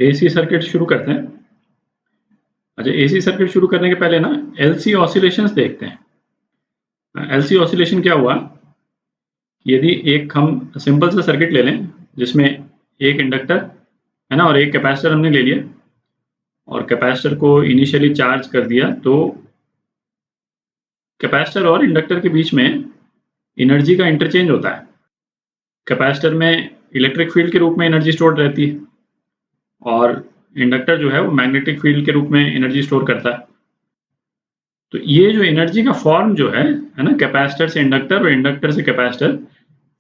AC circuit शुरू करते हैं। अच्छा, एसी सर्किट शुरू करने के पहले ना एलसी ऑसिलेशंस देखते हैं। एलसी ऑसिलेशन क्या हुआ, यदि एक हम सिंपल सा सर्किट ले लें जिसमें एक इंडक्टर है ना और एक कैपेसिटर हमने ले लिया और कैपेसिटर को इनिशियली चार्ज कर दिया, तो कैपेसिटर और इंडक्टर के बीच में एनर्जी का इंटरचेंज होता है। कैपेसिटर में इलेक्ट्रिक फील्ड के रूप में एनर्जी स्टोर रहती है और इंडक्टर जो है वो मैग्नेटिक फील्ड के रूप में एनर्जी स्टोर करता है। तो ये जो एनर्जी का फॉर्म जो है ना, कैपेसिटर से इंडक्टर और इंडक्टर से कैपेसिटर,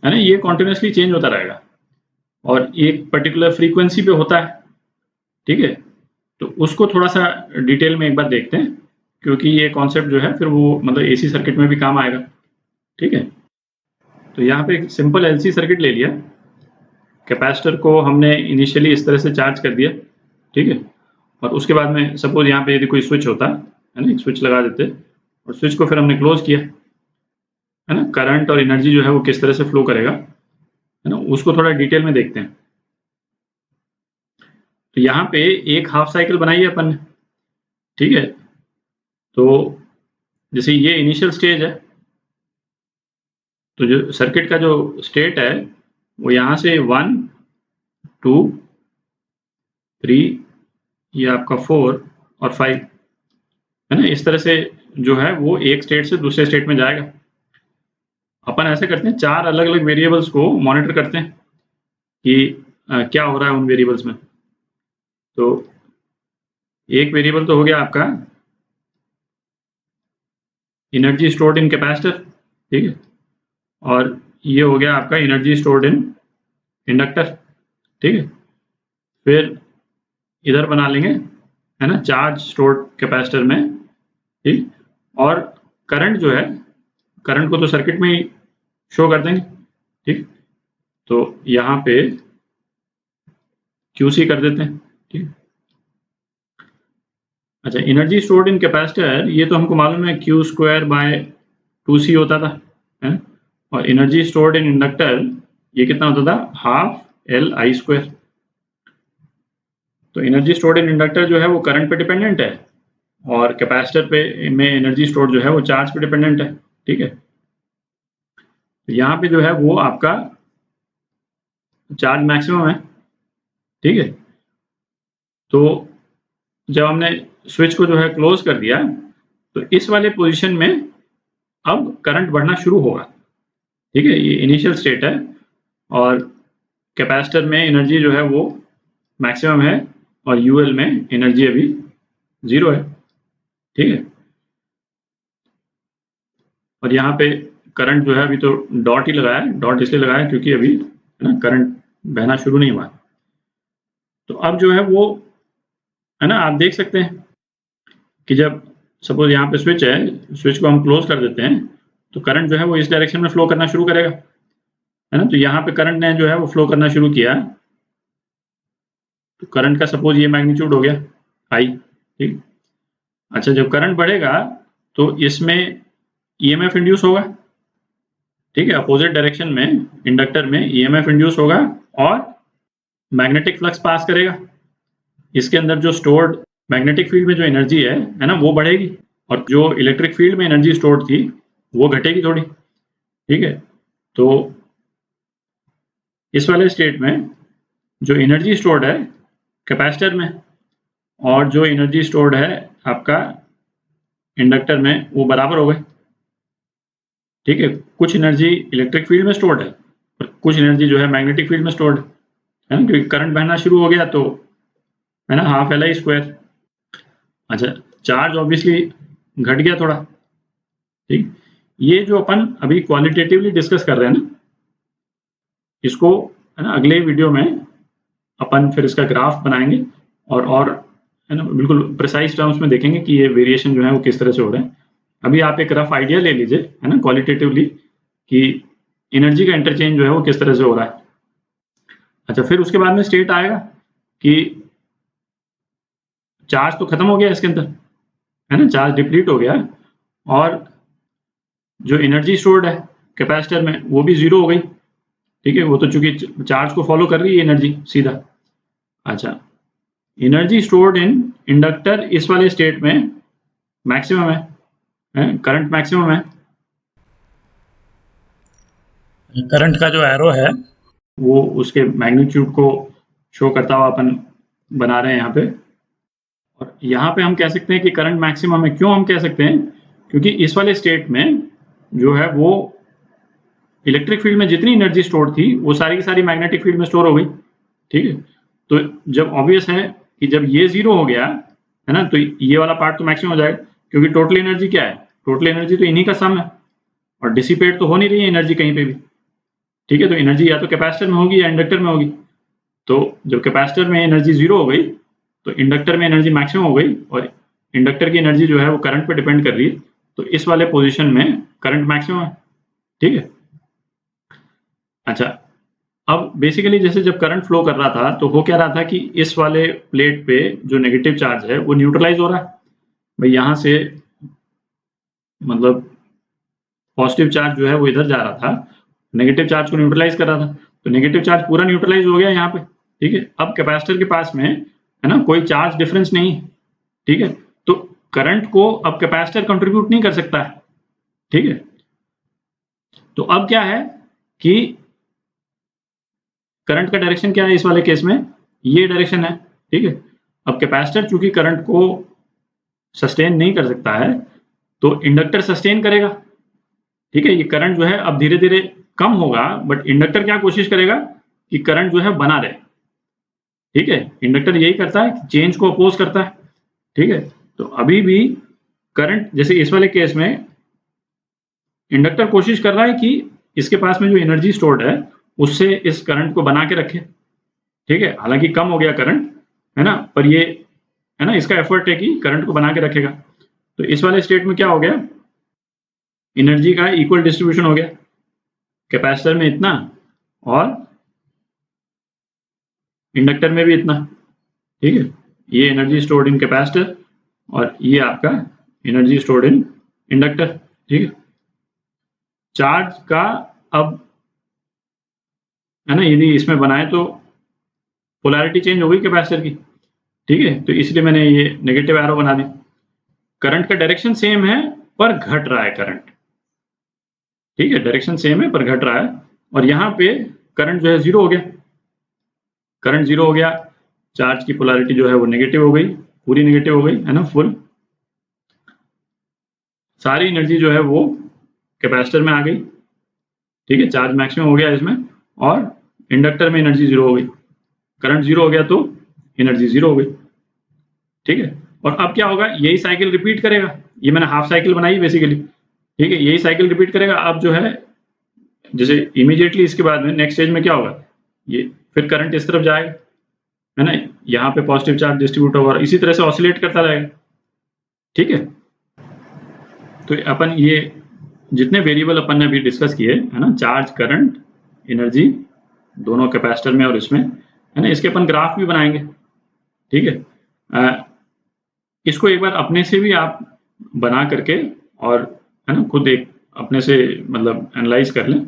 है ना, ये कॉन्टिन्यूसली चेंज होता रहेगा और एक पर्टिकुलर फ्रीक्वेंसी पे होता है। ठीक है, तो उसको थोड़ा सा डिटेल में एक बार देखते हैं, क्योंकि ये कॉन्सेप्ट जो है फिर वो मतलब एसी सर्किट में भी काम आएगा। ठीक है, तो यहाँ पे एक सिंपल एलसी सर्किट ले लिया, कैपेसिटर को हमने इनिशियली इस तरह से चार्ज कर दिया। ठीक है, और उसके बाद में सपोज यहाँ पे यदि कोई स्विच होता है ना, एक स्विच लगा देते और स्विच को फिर हमने क्लोज किया, है ना, करंट और एनर्जी जो है वो किस तरह से फ्लो करेगा, है ना, उसको थोड़ा डिटेल में देखते हैं। तो यहाँ पे एक हाफ साइकिल बनाई है अपन ने। ठीक है, तो जैसे ये इनिशियल स्टेज है, तो जो सर्किट का जो स्टेट है वो यहाँ से 1 2 3, ये आपका 4 और 5, है ना, इस तरह से जो है वो एक स्टेट से दूसरे स्टेट में जाएगा। अपन ऐसे करते हैं, 4 अलग अलग वेरिएबल्स को मॉनिटर करते हैं कि क्या हो रहा है उन वेरिएबल्स में। तो एक वेरिएबल तो हो गया आपका एनर्जी स्टोर्ड इन कैपेसिटर। ठीक है, और ये हो गया आपका एनर्जी स्टोर्ड इन इंडक्टर। ठीक है, फिर इधर बना लेंगे, है ना, चार्ज स्टोर्ड कैपेसिटर में। ठीक, और करंट जो है, करंट को तो सर्किट में ही शो कर देंगे। ठीक, तो यहाँ पे QC कर देते हैं। ठीक, अच्छा, एनर्जी स्टोर्ड इन कैपेसिटर ये तो हमको मालूम है Q²/2C होता था, है, और एनर्जी स्टोर्ड इन इंडक्टर ये कितना होता था, ½ LI²। तो एनर्जी स्टोर्ड इन इंडक्टर जो है वो करंट पे डिपेंडेंट है और कैपेसिटर पे में एनर्जी स्टोर्ड जो है वो चार्ज पे डिपेंडेंट है। ठीक है, तो यहाँ पे जो है वो आपका चार्ज मैक्सिमम है। ठीक है, तो जब हमने स्विच को जो है क्लोज कर दिया, तो इस वाले पोजीशन में अब करंट बढ़ना शुरू होगा। ठीक है, ये इनिशियल स्टेट है और कैपेसिटर में एनर्जी जो है वो मैक्सिमम है और यूएल में एनर्जी अभी 0 है। ठीक है, और यहाँ पे करंट जो है अभी तो डॉट ही लगाया है, डॉट इसलिए लगाया क्योंकि अभी है ना करंट बहना शुरू नहीं हुआ। तो अब जो है वो, है ना, आप देख सकते हैं कि जब सपोज यहाँ पे स्विच है, स्विच को हम क्लोज कर देते हैं, तो करंट जो है वो इस डायरेक्शन में फ्लो करना शुरू करेगा, है ना। तो यहाँ पे करंट ने जो है वो फ्लो करना शुरू किया, तो करंट का सपोज ये मैग्नीट्यूड हो गया I। ठीक, अच्छा, जब करंट बढ़ेगा तो इसमें EMF इंड्यूस होगा। ठीक है, अपोजिट डायरेक्शन में इंडक्टर में EMF इंड्यूस होगा और मैग्नेटिक फ्लक्स पास करेगा। इसके अंदर जो स्टोर्ड मैग्नेटिक फील्ड में जो एनर्जी है ना, वो बढ़ेगी और जो इलेक्ट्रिक फील्ड में एनर्जी स्टोर्ड थी वो घटेगी थोड़ी। ठीक है, तो इस वाले स्टेट में जो एनर्जी स्टोर्ड है कैपेसिटर में और जो एनर्जी स्टोर्ड है आपका इंडक्टर में, वो बराबर हो गए। ठीक है, कुछ एनर्जी इलेक्ट्रिक फील्ड में स्टोर्ड है और कुछ एनर्जी जो है मैग्नेटिक फील्ड में स्टोर्ड है ना, क्योंकि करंट बहना शुरू हो गया तो, है ना, ½ LI²। अच्छा, चार्ज ऑब्वियसली घट गया थोड़ा। ठीक, ये जो अपन अभी क्वालिटेटिवली डिस्कस कर रहे हैं ना, इसको, है ना, अगले वीडियो में अपन फिर इसका ग्राफ बनाएंगे और है ना बिल्कुल प्रिसाइज टर्म्स में देखेंगे कि ये वेरिएशन जो है वो किस तरह से हो रहे हैं। अभी आप एक रफ आइडिया ले लीजिए, है ना, क्वालिटेटिवली कि एनर्जी का इंटरचेंज जो है वो किस तरह से हो रहा है। अच्छा, फिर उसके बाद में स्टेट आएगा कि चार्ज तो खत्म हो गया इसके अंदर, है ना, चार्ज डिप्लीट हो गया और जो एनर्जी स्टोर्ड है कैपेसिटर में वो भी 0 हो गई। ठीक है, वो तो चूंकि चार्ज को फॉलो कर रही है एनर्जी सीधा। अच्छा, एनर्जी स्टोर्ड इन इंडक्टर इस वाले स्टेट में मैक्सिमम है, करंट मैक्सिमम है। करंट का जो एरो है वो उसके मैग्नीट्यूड को शो करता हुआ अपन बना रहे हैं यहाँ पे। और यहाँ पे हम कह सकते हैं कि करंट मैक्सिमम है। क्यों हम कह सकते हैं? क्योंकि इस वाले स्टेट में जो है वो इलेक्ट्रिक फील्ड में जितनी एनर्जी स्टोर थी वो सारी की सारी मैग्नेटिक फील्ड में स्टोर हो गई। ठीक है, तो जब ऑब्वियस है कि जब ये जीरो हो गया है ना, तो ये वाला पार्ट तो मैक्सिमम हो जाएगा, क्योंकि टोटल एनर्जी क्या है? टोटल एनर्जी तो इन्हीं का सम है, और डिसिपेट तो हो नहीं रही है एनर्जी कहीं पे भी। ठीक है, तो एनर्जी या तो कैपेसिटर में होगी या इंडक्टर में होगी। तो जब कैपेसिटर में एनर्जी जीरो हो गई तो इंडक्टर में एनर्जी मैक्सिमम हो गई, और इंडक्टर की एनर्जी जो है वो करंट पे डिपेंड कर रही है, तो इस वाले पोजीशन में करंट मैक्सिमम है। ठीक है, अच्छा, अब बेसिकली जैसे जब करंट फ्लो कर रहा था तो हो क्या रहा था कि इस वाले प्लेट पे जो नेगेटिव चार्ज है वो न्यूट्रलाइज हो रहा है। भाई यहाँ से मतलब पॉजिटिव चार्ज जो है वो इधर जा रहा था, नेगेटिव चार्ज को न्यूट्रलाइज कर रहा था, तो नेगेटिव चार्ज पूरा न्यूट्रलाइज हो गया यहाँ पे। ठीक है, अब कैपेसिटर के पास में है ना कोई चार्ज डिफरेंस नहीं। ठीक है, तो करंट को अब कैपेसिटर कंट्रीब्यूट नहीं कर सकता है। ठीक है, तो अब क्या है कि करंट का डायरेक्शन क्या है इस वाले केस में? ये डायरेक्शन है। ठीक है, अब कैपेसिटर चूंकि करंट को सस्टेन नहीं कर सकता है तो इंडक्टर सस्टेन करेगा। ठीक है, ये करंट जो है अब धीरे धीरे कम होगा, बट इंडक्टर क्या कोशिश करेगा कि करंट जो है बना रहे। ठीक है, इंडक्टर यही करता है, चेंज को अपोज करता है। ठीक है, तो अभी भी करंट जैसे इस वाले केस में इंडक्टर कोशिश कर रहा है कि इसके पास में जो एनर्जी स्टोर्ड है उससे इस करंट को बना के रखे। ठीक है, हालांकि कम हो गया करंट है ना, पर ये है ना इसका एफर्ट है कि करंट को बना के रखेगा। तो इस वाले स्टेट में क्या हो गया? एनर्जी का इक्वल डिस्ट्रीब्यूशन हो गया, कैपेसिटर में इतना और इंडक्टर में भी इतना। ठीक है, ये एनर्जी स्टोर्ड इन कैपेसिटर और ये आपका एनर्जी स्टोर्ड इन इंडक्टर। ठीक है, चार्ज का अब है ना यदि इसमें बनाए तो पोलैरिटी चेंज हो गई कैपेसिटर की। ठीक है, तो इसलिए मैंने ये नेगेटिव एरो बना दी। करंट का डायरेक्शन सेम है पर घट रहा है करंट। ठीक है, डायरेक्शन सेम है पर घट रहा है, और यहाँ पे करंट जो है जीरो हो गया। करंट जीरो हो गया, चार्ज की पोलैरिटी जो है वो नेगेटिव हो गई, पूरी नेगेटिव हो गई है ना, फुल सारी एनर्जी जो है वो कैपेसिटर में आ गई। ठीक है, चार्ज मैक्सिमम हो गया इसमें, और इंडक्टर में एनर्जी जीरो हो गई। करंट जीरो हो गया तो एनर्जी जीरो हो गई। ठीक है, और अब क्या होगा? यही साइकिल रिपीट करेगा। ये मैंने हाफ साइकिल बनाई बेसिकली। ठीक है, यही साइकिल रिपीट करेगा। अब जो है जैसे इमीडिएटली इसके बाद में नेक्स्ट स्टेज में क्या होगा, ये फिर करंट इस तरफ जाएगा है ना, यहाँ पे पॉजिटिव चार्ज डिस्ट्रीब्यूट होगा, इसी तरह से ऑसिलेट करता रहेगा। ठीक है, तो अपन ये जितने वेरिएबल अपन ने अभी डिस्कस किए है ना, चार्ज, करंट, एनर्जी, दोनों कैपेसिटर में और इसमें है ना, इसके अपन ग्राफ भी बनाएंगे। ठीक है, इसको एक बार अपने से भी आप बना करके और है ना खुद एक अपने से मतलब एनालाइज कर लें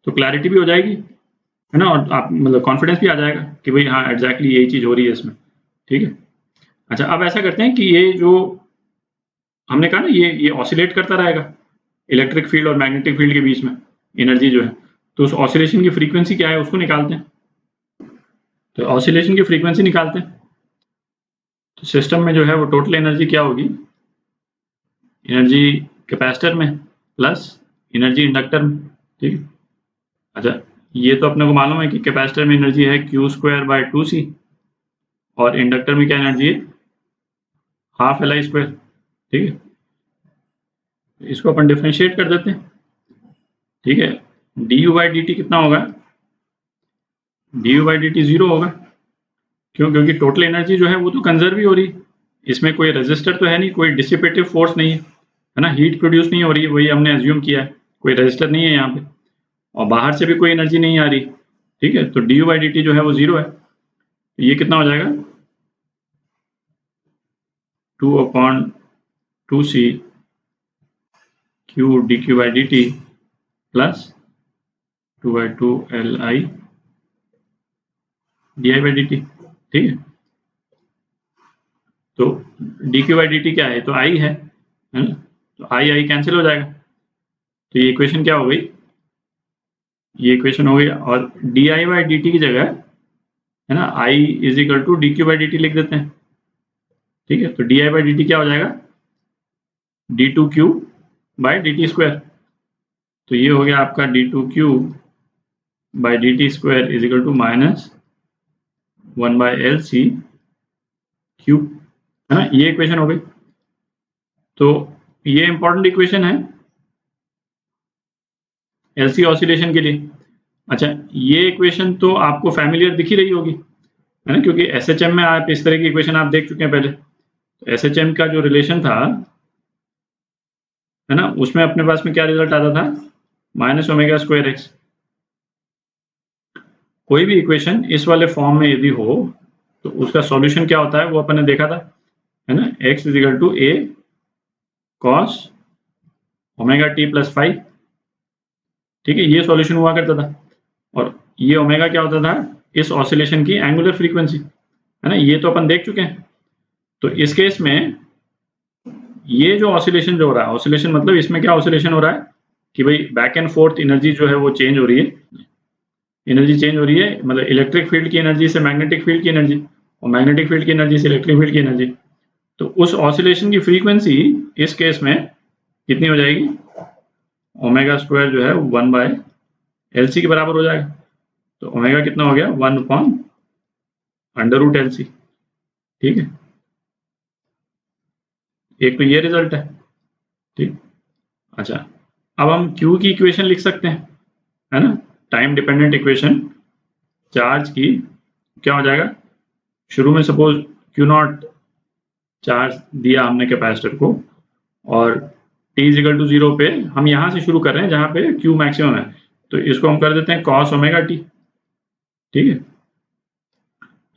तो क्लैरिटी भी हो जाएगी है ना, और आप मतलब कॉन्फिडेंस भी आ जाएगा कि भाई हाँ एग्जैक्टली यही चीज़ हो रही है इसमें। ठीक है, अच्छा, अब ऐसा करते हैं कि ये जो हमने कहा ना ये ऑसिलेट करता रहेगा इलेक्ट्रिक फील्ड और मैग्नेटिक फील्ड के बीच में एनर्जी जो है, तो उस ऑसिलेशन की फ्रीक्वेंसी क्या है उसको निकालते हैं। तो ऑसिलेशन की फ्रीक्वेंसी निकालते हैं, तो सिस्टम में जो है वो टोटल एनर्जी क्या होगी? एनर्जी कैपेसिटर में प्लस एनर्जी इंडक्टर में। ठीक है, अच्छा, ये तो अपने को मालूम है कि कैपेसिटर में एनर्जी है Q²/2C और इंडक्टर में क्या एनर्जी है? Half Li²। ठीक है, इसको अपन डिफरेंशिएट कर देते हैं। ठीक है, du/dt कितना होगा? du/dt जीरो होगा। क्यों? क्योंकि टोटल एनर्जी जो है वो तो कंजर्व ही हो रही है, इसमें कोई रेजिस्टर तो है नहीं, कोई डिसिपेटिव फोर्स नहीं है ना, हीट प्रोड्यूस नहीं हो रही है, वही हमने एज्यूम किया है, कोई रेजिस्टर नहीं है यहाँ पे, और बाहर से भी कोई एनर्जी नहीं आ रही। ठीक है, तो du/dt जो है वो जीरो है। ये कितना हो जाएगा? 2/2C Q dq/dt plus 2/2 Li di/dt। ठीक है, तो dq बाई dt क्या है, तो I है ना, तो I कैंसिल हो जाएगा, तो ये इक्वेशन क्या हो गई, ये इक्वेशन हो गई। और D I by D T की जगह है ना I is equal to D Q by D T लिख देते हैं, ठीक है। तो D I by D T क्या हो जाएगा, D two Q by D T square, तो ये हो गया आपका D two Q by D T square is equal to minus 1 by L C cube, है ना, ये इक्वेशन हो गई। तो ये इंपॉर्टेंट इक्वेशन है एलसी ऑसिलेशन के लिए। अच्छा, ये इक्वेशन तो आपको फैमिलियर दिख ही रही होगी, है ना, क्योंकि एसएचएम में आप इस तरह की इक्वेशन आप देख चुके हैं पहले। तो एसएचएम का जो रिलेशन था, है ना, उसमें अपने पास में क्या रिजल्ट आता था, माइनस ओमेगा स्क्वायर एक्स। कोई भी इक्वेशन इस वाले फॉर्म में यदि हो तो उसका सॉल्यूशन क्या होता है, वो अपन ने देखा था, है ना, X is equal to A cos omega T plus 5, ठीक है, ये सॉल्यूशन हुआ करता था। और ये ओमेगा क्या होता था, इस ऑसिलेशन की एंगुलर फ्रीक्वेंसी, है ना, ये तो अपन देख चुके हैं। तो इस केस में ये जो ऑसिलेशन जो हो रहा है, ऑसिलेशन मतलब इसमें क्या ऑसिलेशन हो रहा है कि भाई बैक एंड फोर्थ एनर्जी जो है वो चेंज हो रही है, एनर्जी चेंज हो रही है, मतलब इलेक्ट्रिक फील्ड की एनर्जी से मैग्नेटिक फील्ड की एनर्जी, और मैग्नेटिक फील्ड की एनर्जी से इलेक्ट्रिक फील्ड की एनर्जी। तो उस ऑसिलेशन की फ्रीक्वेंसी इस केस में कितनी हो जाएगी, ओमेगा स्क्वायर जो है 1 बाय एल सी के बराबर हो जाएगा। तो ओमेगा कितना हो गया, 1 upon under root L C, ठीक है। एक तो ये रिजल्ट है, ठीक। अच्छा, अब हम Q की इक्वेशन लिख सकते हैं, है ना, टाइम डिपेंडेंट इक्वेशन चार्ज की क्या हो जाएगा, शुरू में सपोज Q नॉट चार्ज दिया हमने कैपेसिटर को, और t इज इक्वल टू 0 पे हम यहाँ से शुरू कर रहे हैं जहाँ पे Q मैक्सिमम है, तो इसको हम कर देते हैं cos ओमेगा t, ठीक है।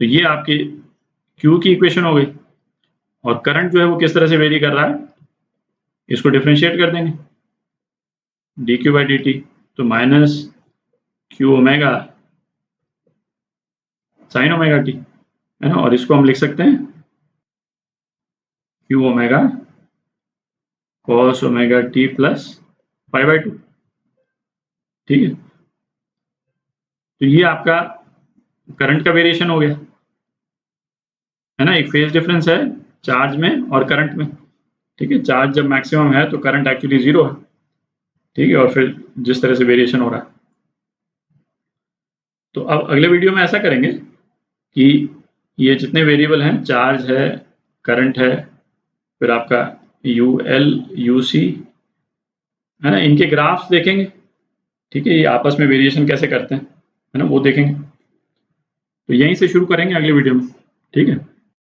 तो ये आपकी Q की इक्वेशन हो गई। और करंट जो है वो किस तरह से वेरी कर रहा है, इसको डिफरेंशिएट कर देंगे, D Q by D T, तो minus Q omega sine omega T, है ना, और इसको हम लिख सकते हैं Q omega cos omega T plus 5/2, ठीक है। तो ये आपका करंट का वेरिएशन हो गया, है ना, एक फेज डिफरेंस है चार्ज में और करंट में, ठीक है। चार्ज जब मैक्सिमम है तो करंट एक्चुअली 0 है, ठीक है, और फिर जिस तरह से वेरिएशन हो रहा है। तो अब अगले वीडियो में ऐसा करेंगे कि ये जितने वेरिएबल हैं, चार्ज है, करंट है, फिर आपका यू एल यू सी, है ना, इनके ग्राफ्स देखेंगे, ठीक है, ये आपस में वेरिएशन कैसे करते हैं, है ना, वो देखेंगे। तो यहीं से शुरू करेंगे अगले वीडियो में, ठीक है।